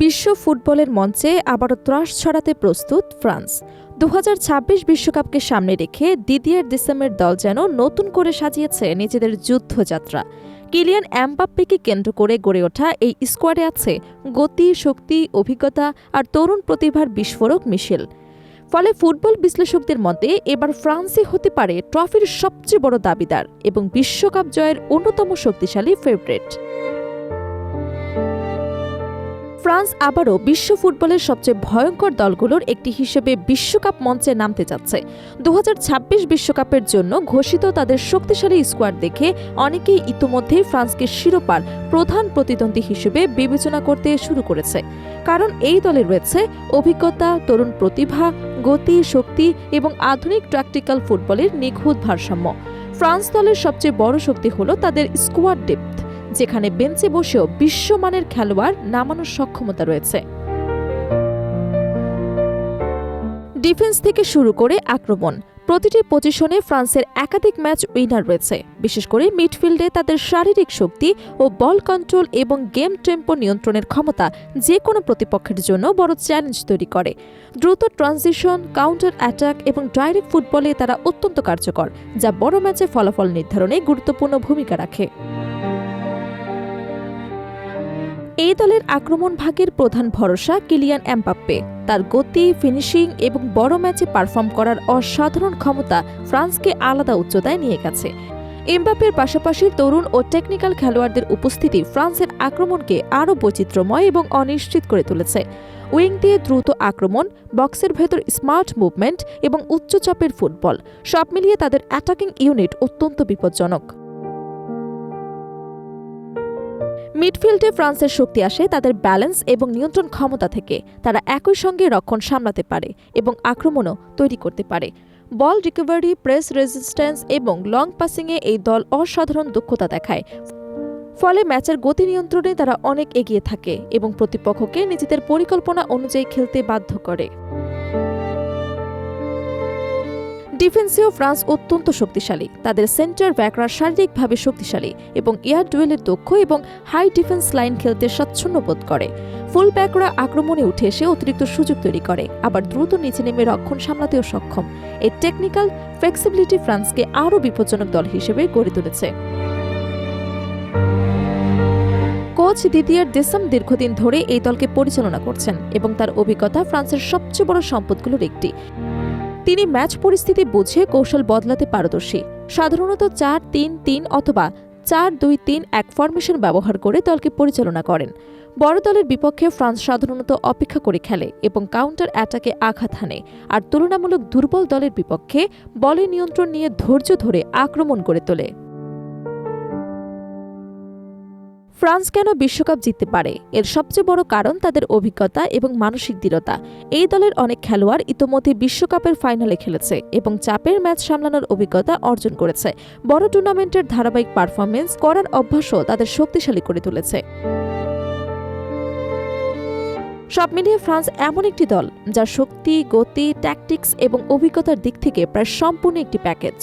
বিশ্ব ফুটবলের মঞ্চে আবারও ত্রাস ছড়াতে প্রস্তুত ফ্রান্স। 2026 বিশ্বকাপকে সামনে রেখে দিদিয়ের দেশামের দল যেন নতুন করে সাজিয়েছে নিজেদের যুদ্ধযাত্রা। কিলিয়ান এমবাপ্পেকে কেন্দ্র করে গড়ে ওঠা এই স্কোয়াডে আছে গতি, শক্তি, অভিজ্ঞতা আর তরুণ প্রতিভার বিস্ফোরক মিশেল। ফলে ফুটবল বিশ্লেষকদের মতে এবার ফ্রান্সই হতে পারে ট্রফির সবচেয়ে বড় দাবিদার এবং বিশ্বকাপ জয়ের অন্যতম শক্তিশালী ফেভারিট। ফ্রান্স আবারও বিশ্ব ফুটবলের সবচেয়ে ভয়ঙ্কর দলগুলোর একটি হিসেবে বিশ্বকাপ মঞ্চে নামতে যাচ্ছে। 2026 বিশ্বকাপের জন্য ঘোষিত তাদের শক্তিশালী স্কোয়াড দেখে অনেকেই ইতিমধ্যেই ফ্রান্সকে শিরোপার প্রধান প্রতিদ্বন্দ্বী হিসেবে বিবেচনা করতে শুরু করেছে। কারণ এই দলে রয়েছে অভিজ্ঞতা, তরুণ প্রতিভা, গতি, শক্তি এবং আধুনিক ট্যাকটিক্যাল ফুটবলের নিখুঁত ভারসাম্য। ফ্রান্স দলের সবচেয়ে বড় শক্তি হল তাদের স্কোয়াড ডেপথ, যেখানে বেঞ্চে বসেও বিশ্বমানের খেলোয়াড় নামানোর সক্ষমতা রয়েছে। ডিফেন্স থেকে শুরু করে আক্রমণ, প্রতিটি পজিশনে ফ্রান্সের একাধিক ম্যাচ উইনার রয়েছে। বিশেষ করে মিডফিল্ডে তাদের শারীরিক শক্তি ও বল কন্ট্রোল এবং গেম টেম্পো নিয়ন্ত্রণের ক্ষমতা যে কোনো প্রতিপক্ষের জন্য বড় চ্যালেঞ্জ তৈরি করে। দ্রুত ট্রানজিশন, কাউন্টার অ্যাটাক এবং ডাইরেক্ট ফুটবলে তারা অত্যন্ত কার্যকর, যা বড় ম্যাচে ফলাফল নির্ধারণে গুরুত্বপূর্ণ ভূমিকা রাখে। এই দলের আক্রমণ ভাগের প্রধান ভরসা কিলিয়ান এমবাপ্পে। তার গতি, ফিনিশিং এবং বড় ম্যাচে পারফর্ম করার অসাধারণ ক্ষমতা ফ্রান্সকে আলাদা উচ্চতায় নিয়ে গেছে। এমবাপ্পের পাশাপাশি তরুণ ও টেকনিক্যাল খেলোয়াড়দের উপস্থিতি ফ্রান্সের আক্রমণকে আরও বৈচিত্র্যময় এবং অনিশ্চিত করে তুলেছে। উইং দিয়ে দ্রুত আক্রমণ, বক্সের ভেতর স্মার্ট মুভমেন্ট এবং উচ্চচাপের ফুটবল, সব মিলিয়ে তাদের অ্যাটাকিং ইউনিট অত্যন্ত বিপজ্জনক। মিডফিল্ডে ফ্রান্সের শক্তি আসে তাদের ব্যালেন্স এবং নিয়ন্ত্রণ ক্ষমতা থেকে। তারা একই সঙ্গে রক্ষণ সামলাতে পারে এবং আক্রমণও তৈরি করতে পারে। বল রিকভারি, প্রেস রেজিস্ট্যান্স এবং লং পাসিংয়ে এই দল অসাধারণ দক্ষতা দেখায়। ফলে ম্যাচের গতি নিয়ন্ত্রণে তারা অনেক এগিয়ে থাকে এবং প্রতিপক্ষকে নিজেদের পরিকল্পনা অনুযায়ী খেলতে বাধ্য করে। ডিফেন্সেও ফ্রান্স অত্যন্ত শক্তিশালী। তাদের সেন্টার ব্যাকরা শারীরিকভাবে শক্তিশালী এবং এয়ার ডুয়েলের দক্ষ এবং হাই ডিফেন্স লাইন খেলতে স্বাচ্ছন্দ্য বোধ করে। ফুল ব্যাকরা আক্রমণে উঠে এসে অতিরিক্ত সুযোগ তৈরি করে, আবার দ্রুত নিচে নেমে রক্ষণ সামলাতেও সক্ষম। এই টেকনিক্যাল ফ্লেক্সিবিলিটি ফ্রান্সকে আরও বিপজ্জনক দল হিসেবে গড়ে তুলেছে। কোচ দিদিয়ের দেশাম দীর্ঘদিন ধরে এই দলকে পরিচালনা করছেন এবং তার অভিজ্ঞতা ফ্রান্সের সবচেয়ে বড় সম্পদগুলোর একটি। তিনি ম্যাচ পরিস্থিতি বুঝে কৌশল বদলাতে পারদর্শী। সাধারণত 4-3-3 অথবা 4-2-3-1 ফরমেশন ব্যবহার করে দলকে পরিচালনা করেন। বড় দলের বিপক্ষে ফ্রান্স সাধারণত অপেক্ষা করে খেলে এবং কাউন্টার অ্যাটাকে আঘাত হানে, আর তুলনামূলক দুর্বল দলের বিপক্ষে বলের নিয়ন্ত্রণ নিয়ে ধৈর্য ধরে আক্রমণ করে তোলে। ফ্রান্স কেন বিশ্বকাপ জিততে পারে? এর সবচেয়ে বড় কারণ তাদের অভিজ্ঞতা এবং মানসিক দৃঢ়তা। এই দলের অনেক খেলোয়াড় ইতোমধ্যে বিশ্বকাপের ফাইনালে খেলেছে এবং চাপের ম্যাচ সামলানোর অভিজ্ঞতা অর্জন করেছে। বড় টুর্নামেন্টের ধারাবাহিক পারফরমেন্স করার অভ্যাসও তাদের শক্তিশালী করে তুলেছে। সব মিলিয়ে ফ্রান্স এমন একটি দল যার শক্তি, গতি, ট্যাকটিক্স এবং অভিজ্ঞতার দিক থেকে প্রায় সম্পূর্ণ একটি প্যাকেজ।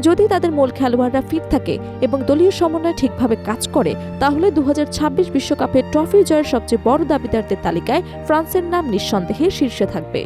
যদি তাদের মূল খেলোয়াড়রা ফিট থাকে এবং দলীয় সমন্বয় ঠিকভাবে কাজ করে, তাহলে 2026 বিশ্বকাপে ট্রফি জয়ের সবচেয়ে বড় দাবিদারদের তালিকায় ফ্রান্সের নাম নিঃসন্দেহে শীর্ষে থাকবে।